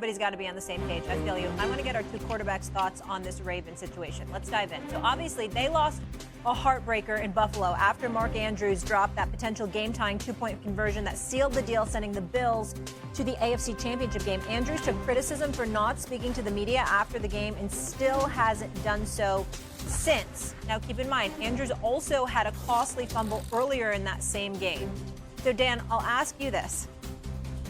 Everybody's got to be on the same page. I feel you. I want to get our two quarterbacks' thoughts on this Ravens situation. Let's dive in. So obviously they lost a heartbreaker in Buffalo after Mark Andrews dropped that potential game-tying two-point conversion that sealed the deal, sending the Bills to the AFC Championship game. Andrews took criticism for not speaking to the media after the game and still hasn't done so since. Now keep in mind, Andrews also had a costly fumble earlier in that same game. So Dan, I'll ask you this.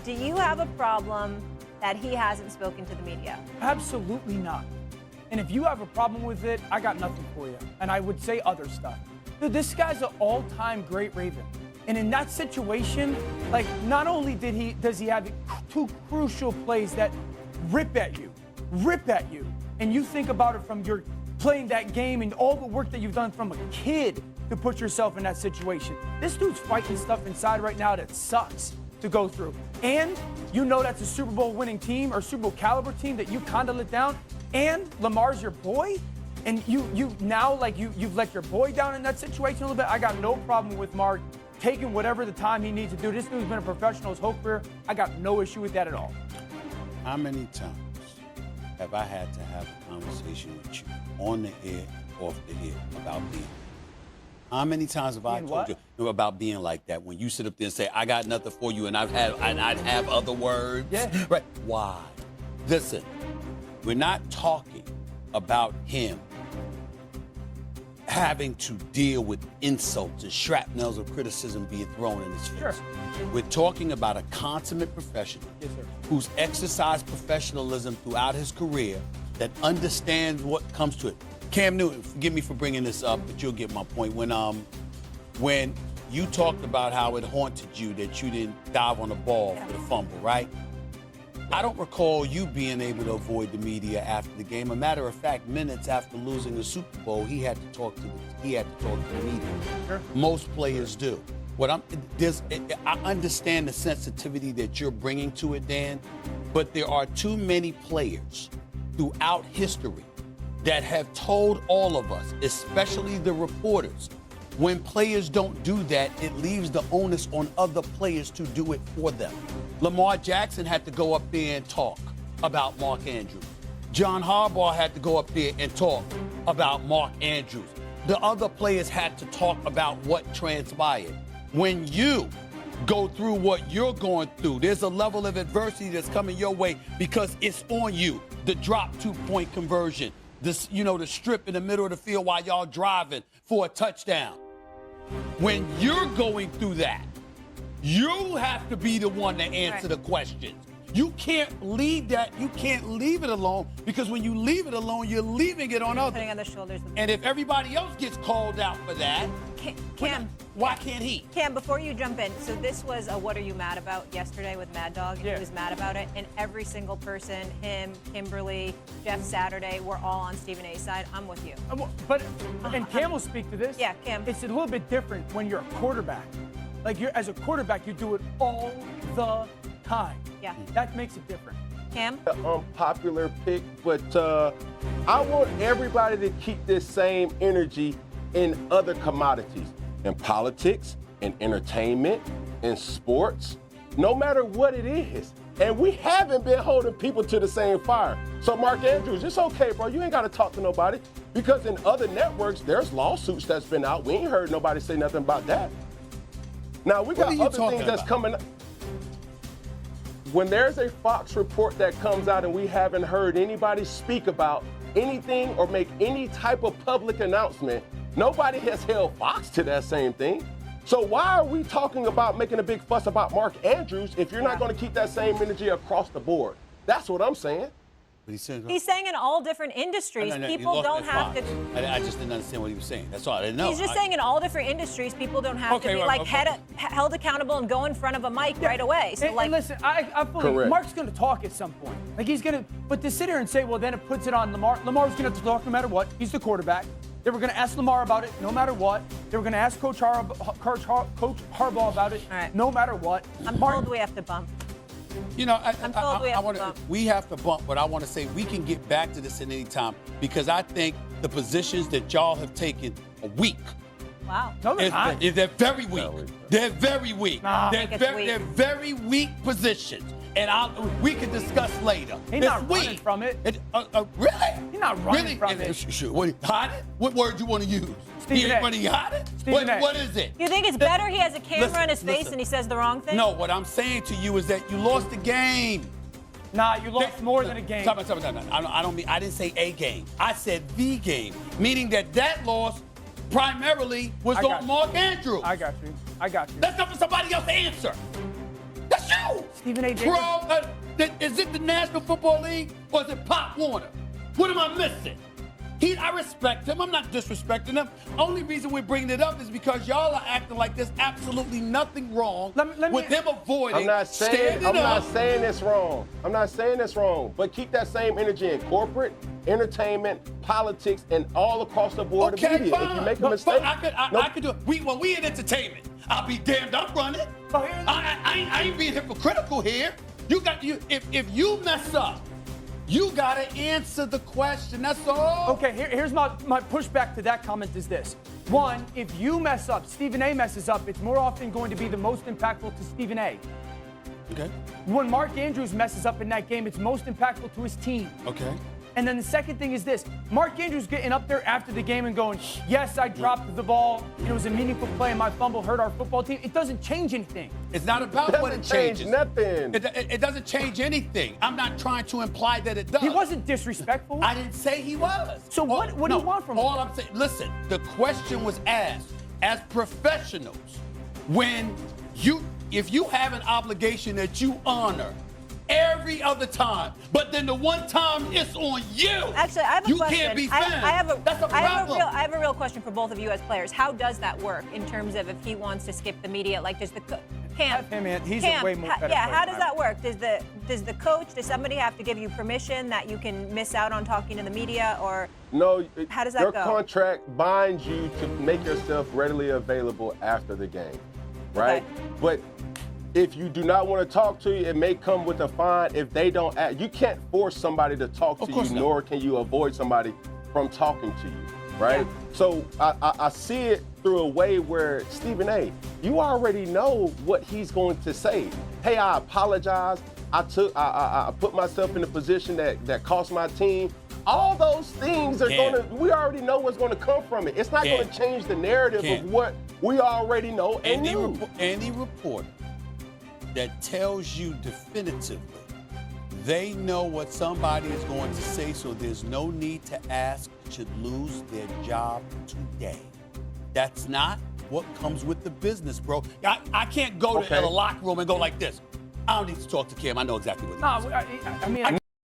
Do you have a problem that he hasn't spoken to the media? Absolutely not. And if you have a problem with it, I got nothing for you. And I would say other stuff. Dude, this guy's an all-time great Raven. And in that situation, like, not only does he have two crucial plays that rip at you, and you think about it from your playing that game and all the work that you've done from a kid to put yourself in that situation. This dude's fighting stuff inside right now that sucks to go through. And you know that's a Super Bowl winning team or Super Bowl caliber team that you kind of let down. And Lamar's your boy. And you've let your boy down in that situation a little bit. I got no problem with Mark taking whatever the time he needs to do. This dude's been a professional his whole career. I got no issue with that at all. How many times have I had to have a conversation with you on the air, off the air, about being? How many times have I told you about being like that when you sit up there and say, I got nothing for you, and I'd have other words? Yeah. Right. Why? Listen, we're not talking about him having to deal with insults and shrapnels of criticism being thrown in his face. Sure. We're talking about a consummate professional who's exercised professionalism throughout his career that understands what comes to it. Cam Newton, forgive me for bringing this up, but you'll get my point. When you talked about how it haunted you that you didn't dive on the ball for the fumble, right? I don't recall you being able to avoid the media after the game. A matter of fact, minutes after losing the Super Bowl, he had to talk to the media. Sure. Most players do. I understand the sensitivity that you're bringing to it, Dan, but there are too many players throughout history that have told all of us, especially the reporters, when players don't do that, it leaves the onus on other players to do it for them. Lamar Jackson had to go up there and talk about Mark Andrews. John Harbaugh had to go up there and talk about Mark Andrews. The other players had to talk about what transpired. When you go through what you're going through, there's a level of adversity that's coming your way because it's on you. The drop two-point conversion, the strip in the middle of the field while y'all driving for a touchdown. When you're going through that, you have to be the one to answer the questions. You can't leave that. You can't leave it alone because when you leave it alone, you're leaving it on others. Putting on the shoulders. And if everybody else gets called out for that, Cam, why can't he? Cam, before you jump in, so this was a What Are You Mad About yesterday with Mad Dog, and he was mad about it. And every single person, him, Kimberly, Jeff Saturday, we're all on Stephen A's side. I'm with you. And Cam will speak to this. Yeah, Cam. It's a little bit different when you're a quarterback. Like, as a quarterback, you do it all the time. Yeah. That makes it different. Cam? Unpopular pick, but I want everybody to keep this same energy in other commodities, in politics, in entertainment, in sports, no matter what it is. And we haven't been holding people to the same fire. So, Mark Andrews, it's okay, bro. You ain't got to talk to nobody because in other networks, there's lawsuits that's been out. We ain't heard nobody say nothing about that. Now, we got other things that's coming up. When there's a Fox report that comes out and we haven't heard anybody speak about anything or make any type of public announcement, nobody has held Fox to that same thing. So why are we talking about making a big fuss about Mark Andrews if you're not going to keep that same energy across the board? That's what I'm saying. But he's saying in all different industries, people don't have to. I just didn't understand what he was saying. That's all I didn't know. He's just saying in all different industries, people don't have to be held accountable and go in front of a mic right away. So and listen, I believe Mark's going to talk at some point. Like he's going to, but to sit here and say, well, then it puts it on Lamar. Lamar's going to talk no matter what. He's the quarterback. They were going to ask Lamar about it no matter what. They were going to ask Coach Harbaugh about it no matter what. I'm told we have to bump. You know, we have to bump, but I want to say we can get back to this at any time because I think the positions that y'all have taken are weak. Wow. No, they're not. They're very weak. They're very weak. Nah. They're very weak positions. we can discuss later. He's not running from it. Really? He's not running from it. Sure. What, hide it? What word you want to use? Stephen He ain't A. running, hide it? Stephen A. What is it? You think it's better he has a camera in his face and he says the wrong thing? No, what I'm saying to you is that you lost the game. Nah, you lost more than a game. Stop. I don't mean, I didn't say a game. I said the game, meaning that loss primarily was on Mark Andrews. I got you. That's not for somebody else to answer. That's you. Stephen A. Is it the National Football League or is it Pop Warner? What am I missing? I respect him. I'm not disrespecting him. Only reason we're bringing it up is because y'all are acting like there's absolutely nothing wrong with him avoiding. I'm not saying it's wrong. I'm not saying it's wrong. But keep that same energy in corporate, entertainment, politics, and all across the board of media. Fine. If you make a mistake, I could do it. When we in entertainment, I'll be damned. I'm running. I ain't being hypocritical here. If you mess up, you gotta answer the question. That's all. Okay, here's my pushback to that comment is this. One, if you mess up, Stephen A messes up, it's more often going to be the most impactful to Stephen A. Okay. When Mark Andrews messes up in that game, it's most impactful to his team. Okay. And then the second thing is this. Mark Andrews getting up there after the game and going, yes, I dropped the ball. It was a meaningful play and my fumble hurt our football team. It doesn't change anything. It's not about what it changes. Nothing. It doesn't change anything. I'm not trying to imply that it does. He wasn't disrespectful. I didn't say he was. So what do you want from him? All I'm saying, listen, the question was asked as professionals if you have an obligation that you honor every other time, but then the one time it's on you. Actually, I have a question. You can't be found. That's a problem. I have a real question for both of you as players. How does that work in terms of if he wants to skip the media? Like, does the Cam? He's a way more better player. How does that work? Does the coach? Does somebody have to give you permission that you can miss out on talking to the media, or no? How does that go? Your contract binds you to make yourself readily available after the game, right? Okay. But if you do not want to talk to you, it may come with a fine if they don't act. You can't force somebody to talk to you, nor can you avoid somebody from talking to you, right? Yeah. So I see it through a way where, Stephen A., you already know what he's going to say. Hey, I apologize. I put myself in a position that cost my team. All those things are we already know what's going to come from it. It's not going to change the narrative of what we already know and knew. Any reporter that tells you definitively they know what somebody is going to say, so there's no need to ask, should lose their job today. That's not what comes with the business, bro. I can't go to the locker room and go like this. I don't need to talk to Cam. I know exactly what he is. No, I mean,